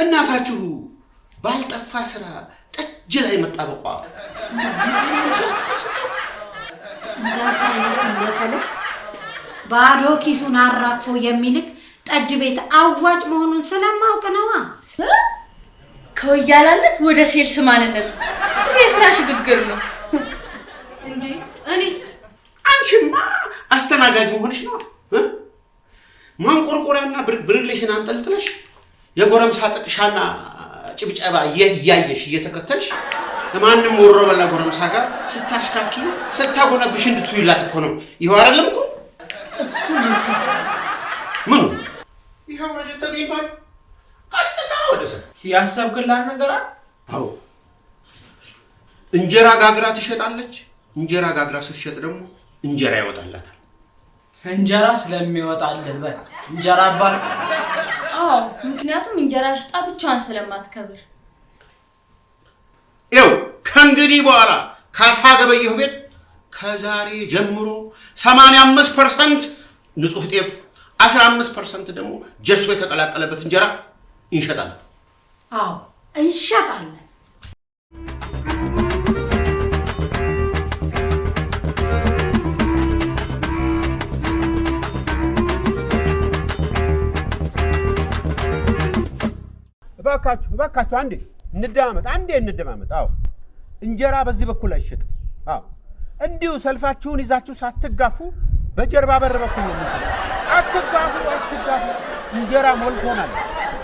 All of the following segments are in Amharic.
እናታችሁ ባልጠፋ ስራ ጠጅ ላይ መጣበቋ ባዶ ኪሱን አራግፎ የሚልክ ጠጅ ቤት አዋጭ መሆኑን ስለማውቅ ነዋ። ከወያላነት ወደ ሴልስ ማንነት ጥሩ የስራ ሽግግር ነው እንዴ? እኔስ አንቺማ አስተናጋጅ መሆንሽ ነው። ማንቆርቆሪያና ብርግሌሽን አንጠልጥለሽ የጎረምሳ ጥቅሻና ጭብጨባ እያየሽ እየተከተልሽ ለማንም ወሮበላ ጎረምሳ ጋር ስታሽካኪ ስታጎነብሽ እንድትይላት እኮ ነው። ይኸው አይደለም እኮ እሱ ምን ይኸው ማለት ተገኝቷል። ቀጥታ ወደ ሰ ያሰብክላት ነገር አለ? አዎ እንጀራ ጋግራ ትሸጣለች። እንጀራ ጋግራ ስትሸጥ ደግሞ እንጀራ ይወጣላታል። እንጀራ ስለሚወጣልን በል እንጀራ አባት። አዎ ምክንያቱም እንጀራ ሽጣ ብቻዋን ስለማትከብር። ይኸው ከእንግዲህ በኋላ ካሳ ገበየሁ ቤት ከዛሬ ጀምሮ 85% ንጹህ ጤፍ 15% ደግሞ ጀሶ የተቀላቀለበት እንጀራ እንሸጣለን። አዎ እንሸጣለን። እባካችሁ አንዴ እንደማመጥ። አዎ እንጀራ በዚህ በኩል አይሸጥም። አዎ እንዲሁ ሰልፋችሁን ይዛችሁ ሳትጋፉ በጀርባ በር በኩል ነው። አትጋፉ። እንጀራ ሞልቶናል።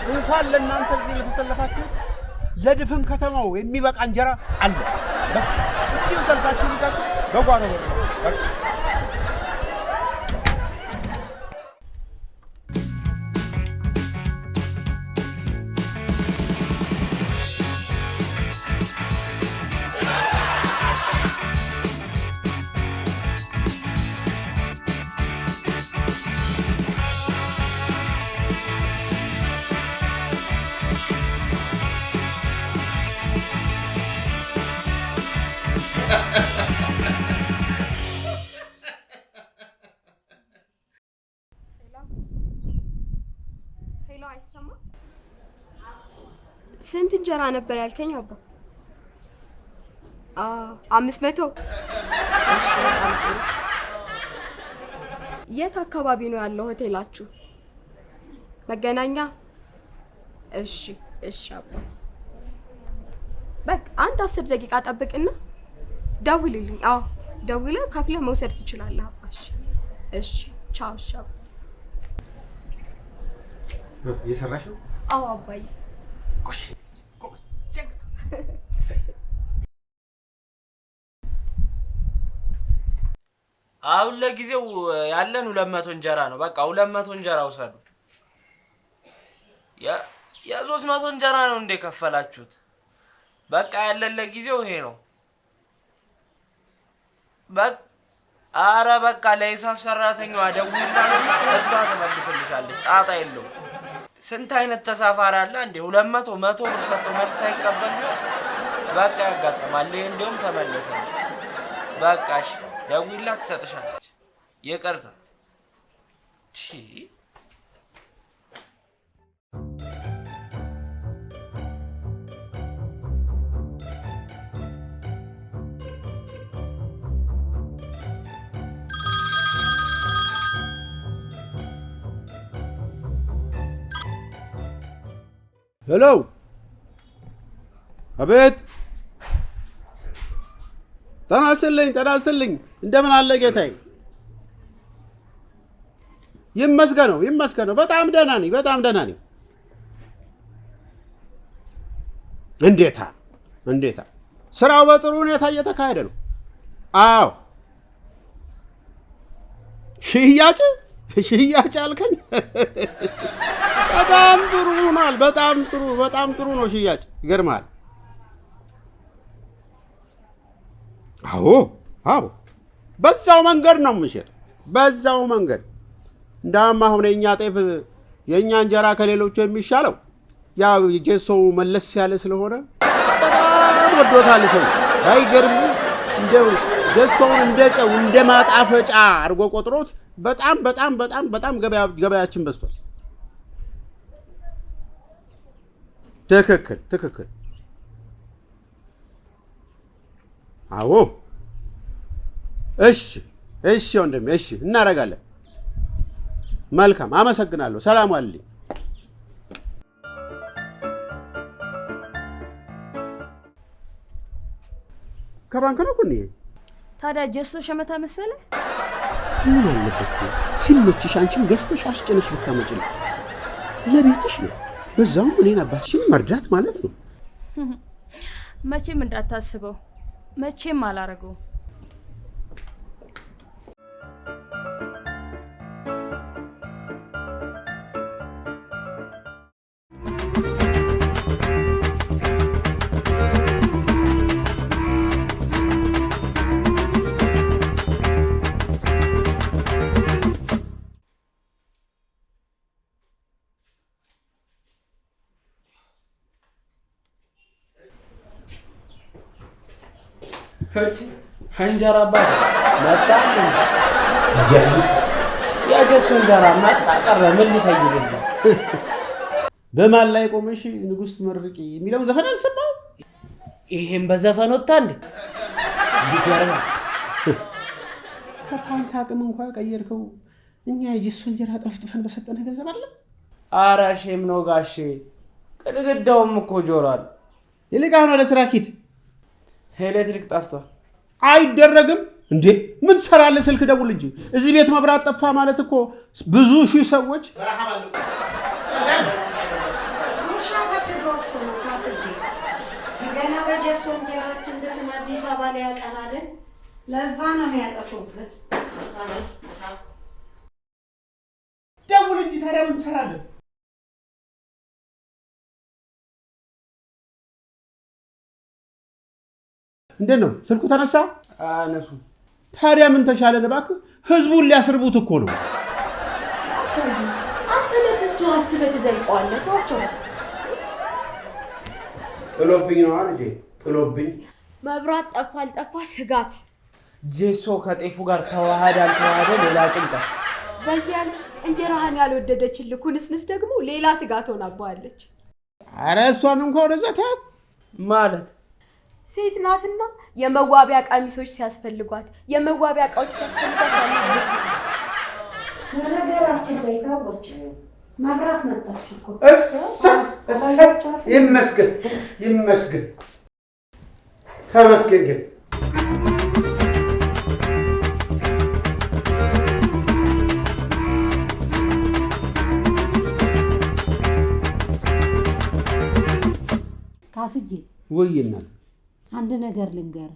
እንኳን ለእናንተ እዚህ ለተሰለፋችሁ ለድፍን ከተማው የሚበቃ እንጀራ አለ። በቃ እንዲሁ ሰልፋችሁን ይዛችሁ በጓሮ በር በቃ ስንት እንጀራ ነበር ያልከኝ አባ? 500። እሺ በጣም ጥሩ። የት አካባቢ ነው ያለው ሆቴላችሁ? መገናኛ? እሺ አባ። በቃ አንድ 10 ደቂቃ ጠብቅና ደውልልኝ። አዎ ደውለህ ከፍለህ መውሰድ ትችላለህ አባ። እሺ ቻው። እየሰራሽ ነው? አዎ አባዬ። አሁን ለጊዜው ያለን 200 እንጀራ ነው። በቃ 200 እንጀራ ውሰዱ። የ300 እንጀራ ነው እንደ ከፈላችሁት። በቃ ያለን ለጊዜው ይሄ ነው። በቃ ለሂሳብ ሰራተኛዋ ደውይላትና እሷ ትመልስልሻለች። ጣጣ የለውም። ስንት አይነት ተሳፋሪ አለ እንዴ? 200 100 ብር ሰጥቶ መልስ አይቀበል ነው። በቃ ያጋጥማል። ይሄ እንደውም ተመለሰ። በቃሽ ደውይላት ትሰጥሻለች። ይቅርታ ሄሎ አቤት። ተናስተልኝ እንደምን አለ ጌታዬ? ይመስገነው በጣም ደህና ነኝ። እንዴታ ስራው በጥሩ ሁኔታ እየተካሄደ ነው። አዎ ሽያጭ አልከኝ? በጣም ጥሩ ሆኗል። በጣም ጥሩ ነው ሽያጭ። ይገርማል። አዎ በዛው መንገድ ነው የምሸጥ። በዛው መንገድ እንዳውም አሁን የኛ ጤፍ የኛ እንጀራ ከሌሎቹ የሚሻለው ያው ጀሶው መለስ ያለ ስለሆነ በጣም ወዶታል ሰው። አይገርም? እንደው ጀሶውን እንደጨው እንደማጣፈጫ አድርጎ ቆጥሮት በጣም ገበያችን በዝቷል። ትክክል። አዎ እሺ ወንድሜ፣ እሺ እናደርጋለን። መልካም አመሰግናለሁ። ሰላም ዋልልኝ። ከባንክ ነው ኩኒ። ታዲያ ጀሶ ሸመታ መሰለ? ምን አለበት ሲመችሽ አንቺም ገዝተሽ አስጭነሽ ብታመጭልኝ። ለቤትሽ ነው። በዛውም እኔን አባትሽን መርዳት ማለት ነው። መቼም እንዳታስበው፣ መቼም አላረገው። እንጀራ አባት መጣል ያጀሱ እንጀራ ማጣቀረ ምን ሊፈይድልኝ? በማን ላይ ቆመሽ ንጉሥ ትመርቂ የሚለውን ዘፈን አልሰማው? ይሄን በዘፈን ወጣ እንዴ? ይገርማ። ከፓንታ አቅም እንኳን ቀየርከው። እኛ የጀሱ እንጀራ ጠፍጥፈን በሰጠነ ገንዘብ አለ። ኧረ ሼም ነው ጋሼ፣ ግድግዳውም እኮ ጆሯል። ይልቅ አሁን ወደ ስራ ሂድ። ኤሌክትሪክ ጠፍቷል። አይደረግም እንዴ! ምን ትሰራለህ? ስልክ ደውል እንጂ። እዚህ ቤት መብራት ጠፋ ማለት እኮ ብዙ ሺህ ሰዎች በረሃብ አሉ። ገና በጀሶ እንጀራችን ድፍን አዲስ አበባ ላይ ያቀናልን። ለዛ ነው የሚያጠፉበት። ደውል እንጂ ታዲያ ምን ትሰራለህ? እንዴት ነው ስልኩ ተነሳ? አነሱ። ታዲያ ምን ተሻለ? እባክህ ህዝቡን ሊያስርቡት እኮ ነው። አንተ ለስንቱ አስበህ ትዘልቀዋለህ። ተዋቸው። ጥሎብኝ ነው ልጄ፣ ጥሎብኝ። መብራት ጠፋ አልጠፋ ስጋት። ጄሶ ከጤፉ ጋር ተዋሃደ አልተዋሃደ ሌላ ጭንቀት። በዚያ ላይ እንጀራህን ያልወደደችልህ ኩንስንስ ደግሞ ሌላ ስጋት ሆናባለች። ኧረ እሷን እንኳን ወደዛ ተያት ማለት ሴት ናትና የመዋቢያ ቀሚሶች ሲያስፈልጓት፣ የመዋቢያ እቃዎች ሲያስፈልጓት ያለው ነገራችን ላይ ሰዎች መብራት መጣች እኮ። ይመስገን ተመስገን። ግን ካስዬ ወይ እናት አንድ ነገር ልንገር፣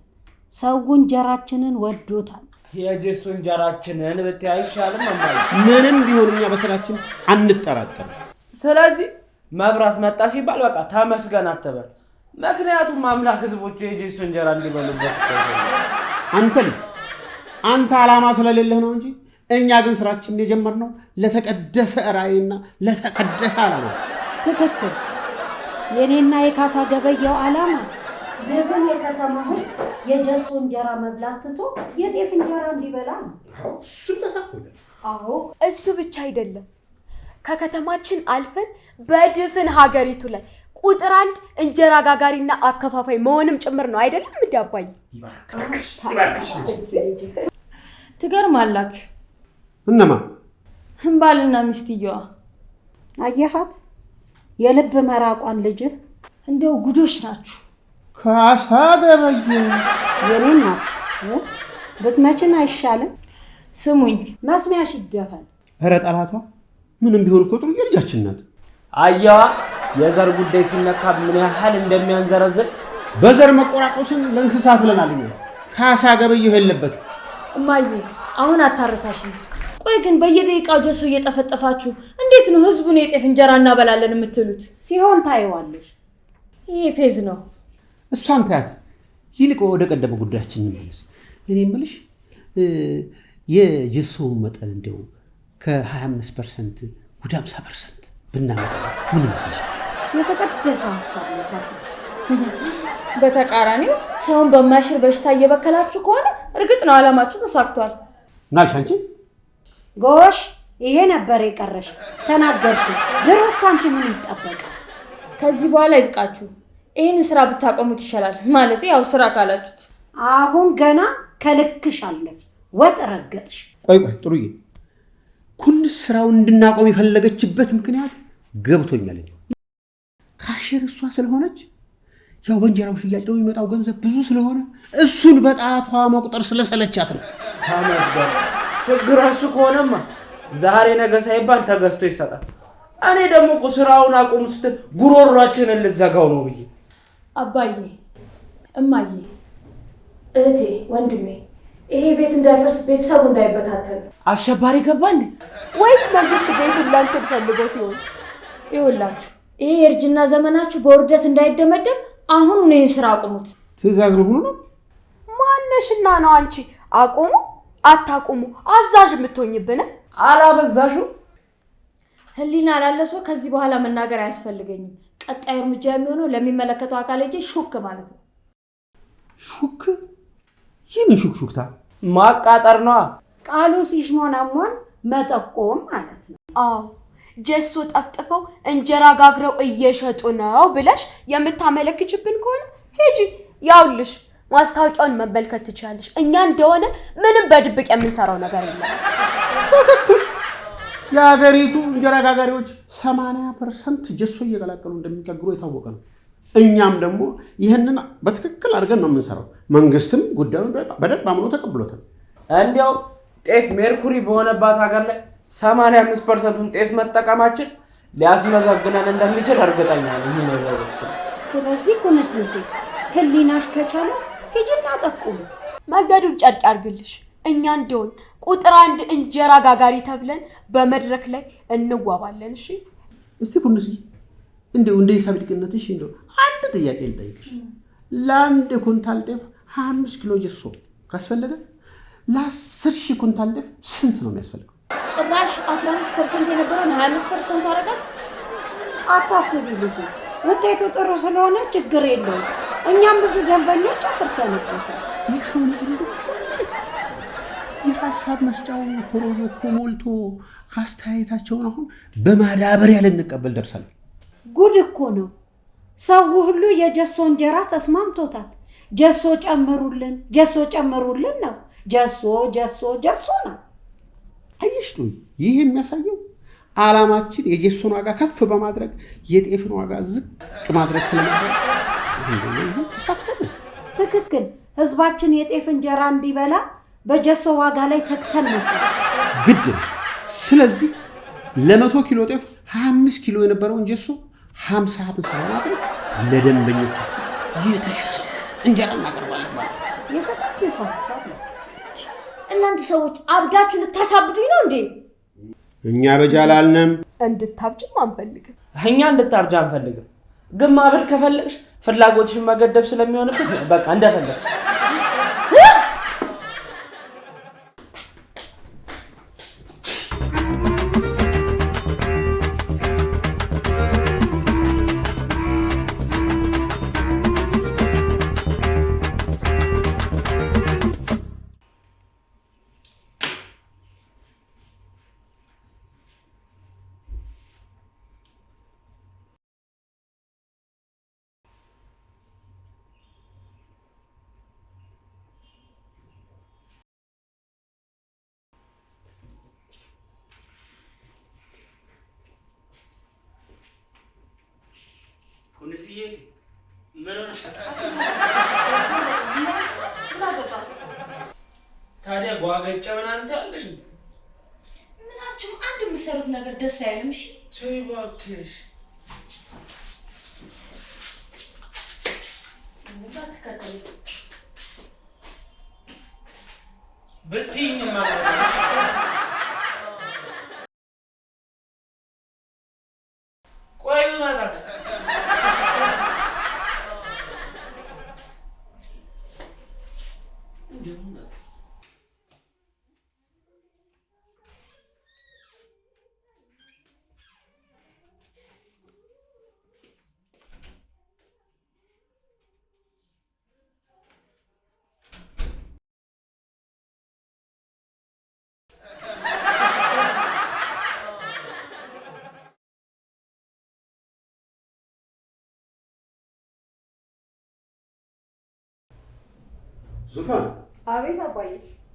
ሰው እንጀራችንን ወዶታል። የጀሱ እንጀራችንን ብታይ አይሻልም? ምንም ቢሆን እኛ በስራችን አንጠራጠርም። ስለዚህ መብራት መጣ ሲባል በቃ ተመስገን አትበል። ምክንያቱም አምላክ ህዝቦቹ የጀሱ እንጀራ እንዲበሉበት አንተ ልጅ አንተ ዓላማ ስለሌለህ ነው እንጂ እኛ ግን ስራችንን የጀመርነው ለተቀደሰ ራዕይና ለተቀደሰ ዓላማ። ትክክል። የኔና የካሳ ገበያው ዓላማ ድፍን የከተማ ህዝብ የጀሶ እንጀራ መብላት ትቶ የጤፍ እንጀራ እንዲበላ ነው። እሱ ተሳክቶልናል። አዎ እሱ ብቻ አይደለም፣ ከከተማችን አልፈን በድፍን ሀገሪቱ ላይ ቁጥር 1 እንጀራ ጋጋሪና አከፋፋይ መሆንም ጭምር ነው። አይደለም እንዲያባይ ትገርማላችሁ። እነማ ባልና ሚስትየዋ አየሃት? የልብ መራቋን ልጅህ እንደው ጉዶች ናችሁ። ካሳ ገበየ የኔ እናት ብትመችን አይሻልም? ስሙኝ፣ መስሚያሽ ይደፋል። ኧረ ጠላቷ ምንም ቢሆን እኮ ጥሩ የልጃችን ናት። አያዋ የዘር ጉዳይ ሲነካ ምን ያህል እንደሚያንዘረዝር። በዘር መቆራቆስን ለእንስሳት ብለናል እኛ። ካሳ ገበየሁ የለበትም። እማዬ አሁን አታረሳሽኝ። ቆይ ግን በየደቂቃው ጀሶ እየጠፈጠፋችሁ እንዴት ነው ህዝቡን የጤፍ እንጀራ እናበላለን የምትሉት? ሲሆን ታይዋለሽ። ይሄ ፌዝ ነው። እሷን ታያት። ይልቅ ወደ ቀደመ ጉዳያችን እንመለስ። እኔ የምልሽ የጀሶውን መጠን እንደው ከ25% ወደ 50% ብናመጣ ምን ይመስልሻል? የተቀደሰ ሀሳብ ነው ካሳ። በተቃራኒው ሰውን በማይሽር በሽታ እየበከላችሁ ከሆነ እርግጥ ነው ዓላማችሁ ተሳክቷል። ናሽ አንቺ ጎሽ፣ ይሄ ነበር የቀረሽ። ተናገርሽ። ድሮስ ካንቺ ምን ይጠበቃል? ከዚህ በኋላ ይብቃችሁ። ይህን ስራ ብታቆሙት ይሻላል። ማለት ያው ስራ ካላችሁት አሁን ገና ከልክሽ አለፍ ወጥ ረገጥሽ። ቆይ ጥሩዬ፣ ኩንስ ስራውን እንድናቆም የፈለገችበት ምክንያት ገብቶኛል። ካሽር እሷ ስለሆነች ያው በእንጀራው ሽያጭ ነው የሚመጣው ገንዘብ ብዙ ስለሆነ እሱን በጣቷ መቁጠር ስለሰለቻት ነው። ተመስገን። ችግሩ እሱ ከሆነማ ዛሬ ነገ ሳይባል ተገዝቶ ይሰጣል። እኔ ደግሞ እኮ ስራውን አቁም ስትል ጉሮሯችንን ልትዘጋው ነው ብዬ። አባዬ፣ እማዬ፣ እህቴ፣ ወንድሜ ይሄ ቤት እንዳይፈርስ ቤተሰቡ እንዳይበታተን አሸባሪ ገባ እንዴ? ወይስ መንግስት ቤቱን ለእንትን ፈልጎት ይሆን? ይኸውላችሁ ይሄ የእርጅና ዘመናችሁ በውርደት እንዳይደመደም አሁኑን ይህን ስራ አቁሙት። ትዕዛዝ መሆኑ ነው። ማነሽና ነው አንቺ አቁሙ አታቁሙ አዛዥ የምትሆኝብን? አላበዛሹ? ህሊና ላለ ሰው ከዚህ በኋላ መናገር አያስፈልገኝም። ቀጣይ እርምጃ የሚሆነው ለሚመለከተው አካል ሄጄ ሹክ ማለት ነው። ሹክ? ይህን ሹክሹክታ ማቃጠር ነዋ። ቃሉ ሲሽሞናሞን መጠቆም ማለት ነው። አዎ ጀሶ ጠፍጥፈው እንጀራ ጋግረው እየሸጡ ነው ብለሽ የምታመለክችብን ከሆነ ሂጂ፣ ያውልሽ ማስታወቂያውን መመልከት ትችላለሽ። እኛ እንደሆነ ምንም በድብቅ የምንሰራው ነገር የለም። ትክክል። የሀገሪቱ እንጀራ ጋጋሪዎች 80% ጀሶ እየቀላቀሉ እንደሚጋግሩ የታወቀ ነው። እኛም ደግሞ ይህንን በትክክል አድርገን ነው የምንሰራው። መንግስትም ጉዳዩን በደንብ አምኖ ተቀብሎታል። እንዲያው ጤፍ ሜርኩሪ በሆነባት ሀገር ላይ 85%ን ጤፍ መጠቀማችን ሊያስመዘግነን እንደሚችል እርግጠኛ ነኝ። ስለዚህ ኩንስንሴ ህሊናሽ ከቻለ ሂጂና ጠቁሙ። መንገዱን ጨርቅ ያርግልሽ። እኛ እንደሆን ቁጥር 1 እንጀራ ጋጋሪ ተብለን በመድረክ ላይ እንዋባለን። እሺ እስቲ ኩንስ እንደው እንደ ሂሳብ ልቅነትሽ እንደው አንድ ጥያቄ ልጠይቅሽ። ለአንድ ኩንታል ጤፍ 25 ኪሎ ጀሶ ካስፈለገ ለ10,000 ኩንታል ጤፍ ስንት ነው የሚያስፈልገው? ጭራሽ 15% የነበረውን 25% አደረጋችሁ። አታስቢ ልጅ፣ ውጤቱ ጥሩ ስለሆነ ችግር የለውም። እኛም ብዙ ደንበኞች አፍርተንበታል። የሰው ነገር የሀሳብ መስጫው ኮሮጆ ሞልቶ አስተያየታቸውን አሁን በማዳበሪያ ልንቀበል ደርሳለን። ጉድ እኮ ነው። ሰው ሁሉ የጀሶ እንጀራ ተስማምቶታል። ጀሶ ጨምሩልን፣ ጀሶ ጨምሩልን ነው። ጀሶ ጀሶ ጀሶ ነው። አየሽቱ፣ ይህ የሚያሳየው ዓላማችን የጀሶን ዋጋ ከፍ በማድረግ የጤፍን ዋጋ ዝቅ ማድረግ ስለነበር ይህ ተሳክቷል። ትክክል። ህዝባችን የጤፍ እንጀራ እንዲበላ በጀሶ ዋጋ ላይ ተክተን መስራት ግድ ነው። ስለዚህ ለ100 ኪሎ ጤፍ 25 ኪሎ የነበረውን ጀሶ 50 በማድረግ ለደንበኞቻችን የተሻለ እንጀራ እናቀርባለን ማለት ነው። የተቀደሰ ሀሳብ ነው። እናንተ ሰዎች አብዳችሁ ልታሳብዱኝ ነው እንዴ? እኛ በጃላልንም እንድታብጅም አንፈልግም። እኛ እንድታብጅ አንፈልግም። ግን ማብድ ከፈለግሽ ፍላጎትሽን መገደብ ስለሚሆንብሽ በቃ እንደፈለግሽ ታዲያ ጓገጨ ምናምን ታለሽ ምናችሁ አንድ የምትሰሩት ነገር ደስ አይልም። እሺ ተይ እባክሽ። ብትይኝ ቆይ ብመጣስ ዙፋን አቤት አባዬ።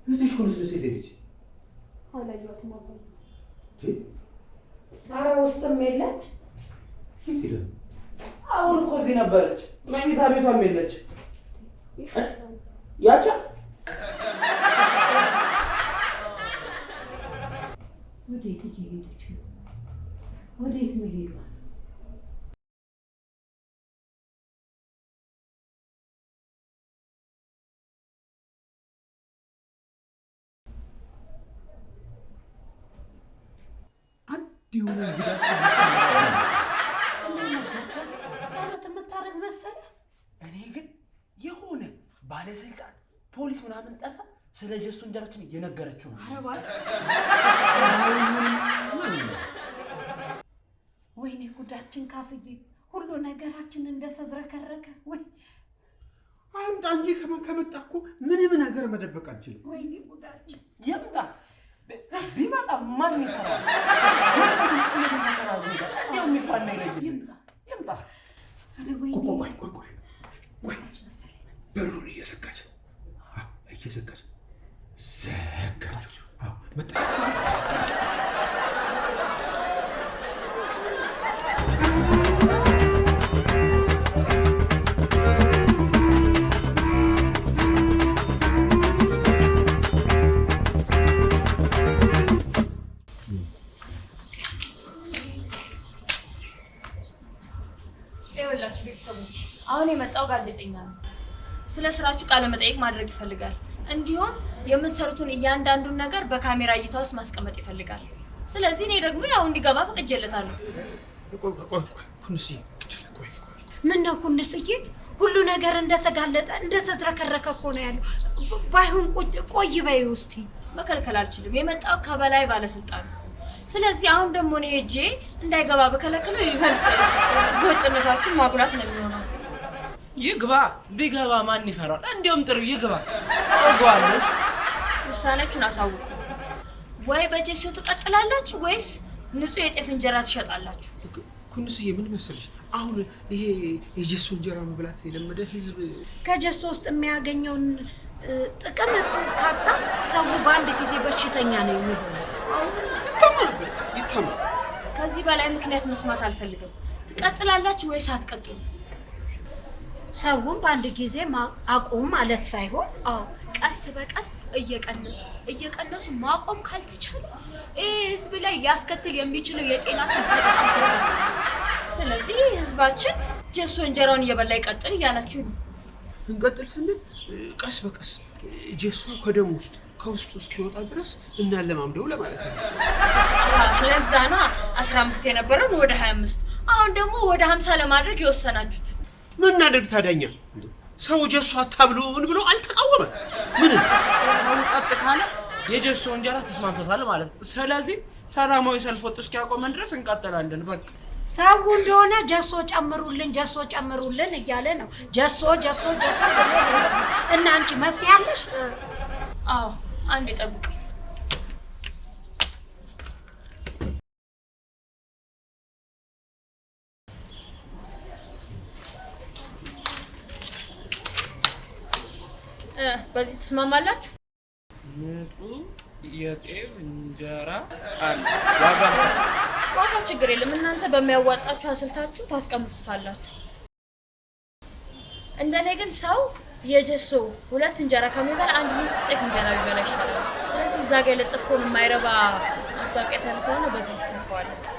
እዚህ ኩንስ ሴት ልጅ አላየኋትም አባዬ። ኧረ ውስጥም የለች። የት ሄደ? አሁን እኮ እዚህ ነበረች። መኝታ ቤቷም የለች። ያቻት ወዴት እየሄደች ነው? ወዴት መሄዷ? የሆነ እንግዳ ጸሎት የምታረግ መሰለ። እኔ ግን የሆነ ባለስልጣን ፖሊስ ምናምን ጠርታ ስለ ጀሱ እንጀራችን እየነገረችው ነው። ኧረ እባክህ ወይኔ ጉዳችን ካስዬ፣ ሁሉ ነገራችን እንደተዝረከረከ። ወይ አምጣ እንጂ ከመጣ እኮ ምንም ነገር መደበቅ አንችልም። ወይኔ ጉዳችን ይምጣ። ቢመጣ ማን ይፈራል? ይምጣ። ቆይ በሩን እየዘጋች ዘጋችው። መጣ። ይኸውላችሁ ቤተሰቦች፣ አሁን የመጣው ጋዜጠኛ ነው። ስለ ስራችሁ ቃለ መጠይቅ ማድረግ ይፈልጋል። እንዲሁም የምትሰሩትን እያንዳንዱን ነገር በካሜራ እይታ ውስጥ ማስቀመጥ ይፈልጋል። ስለዚህ እኔ ደግሞ ያው እንዲገባ ፈቅጄለታለሁ። ምን ነው ኩንስዬ፣ ሁሉ ነገር እንደተጋለጠ እንደተዝረከረከ እኮ ነው ያለው። ባይሆን ቆይ በይ ውስቲ። መከልከል አልችልም። የመጣው ከበላይ ባለስልጣን ነው። ስለዚህ አሁን ደግሞ እኔ ሄጄ እንዳይገባ በከለከለው ይበልጥ ወጥነታችሁን ማጉላት ነው የሚሆነው። ይግባ። ቢገባ ማን ይፈራል? እንዲያውም ጥሩ ይግባ። አውቀዋለሽ። ውሳኔያችሁን አሳውቁ። ወይ በጀሱ ትቀጥላላችሁ ወይስ ንጹህ የጤፍ እንጀራ ትሸጣላችሁ? ኩንስዬ ምን መሰለሽ፣ አሁን ይሄ የጀሱ እንጀራ መብላት የለመደ ህዝብ ከጀሱ ውስጥ የሚያገኘውን ጥቅም ካጣ ሰው በአንድ ጊዜ በሽተኛ ነው የሚሆነው። ይታመን። ከዚህ በላይ ምክንያት መስማት አልፈልግም። ትቀጥላላችሁ ወይስ አትቀጥሉ? ሰውን በአንድ ጊዜ አቁም ማለት ሳይሆን ቀስ በቀስ እየቀነሱ ማቆም ካልተቻለ ይህ ህዝብ ላይ ሊያስከትል የሚችለው የጤና በጣም ስለዚህ ህዝባችን ጀሶ እንጀራውን እየበላ ይቀጥል እያላችሁ ነው። እንቀጥል ስንል ቀስ በቀስ ጀሶ ከደም ውስጥ ከውስጡ እስኪወጣ ድረስ እናለማምደው ለማለት ነው። ለዛ ነው 15 የነበረውን ወደ 25 አሁን ደግሞ ወደ 50 ለማድረግ የወሰናችሁት። ምን እናድርግ ታዲያኛ? ሰው ጀሶ አታብሉን ብሎ አልተቃወመ። ምን ሰው ቀጥ ካለ የጀሶ እንጀራ ተስማምቶታል ማለት ነው። ስለዚህ ሰላማዊ ሰልፍ ወጥቶ እስኪያቆመን ድረስ እንቀጥላለን። በቃ ሰው እንደሆነ ጀሶ ጨምሩልን እያለ ነው። ጀሶ እና አንቺ መፍትሄ አለሽ? አዎ አንድ ጠብቁ። በዚህ ትስማማላችሁ? ንጹህ የጤፍ እንጀራ አለ። ዋጋው ችግር የለም። እናንተ በሚያዋጣችሁ አስልታችሁ ታስቀምጡታላችሁ። እንደኔ ግን ሰው የጀሶ 2 እንጀራ ከሚበላ 1 ንጹህ ጤፍ እንጀራ ቢበላ ይሻላል። ስለዚህ እዛ ጋር የለጠፍኩን የማይረባ ማስታወቂያ ተነሳውና በዚህ ተተካዋለሁ።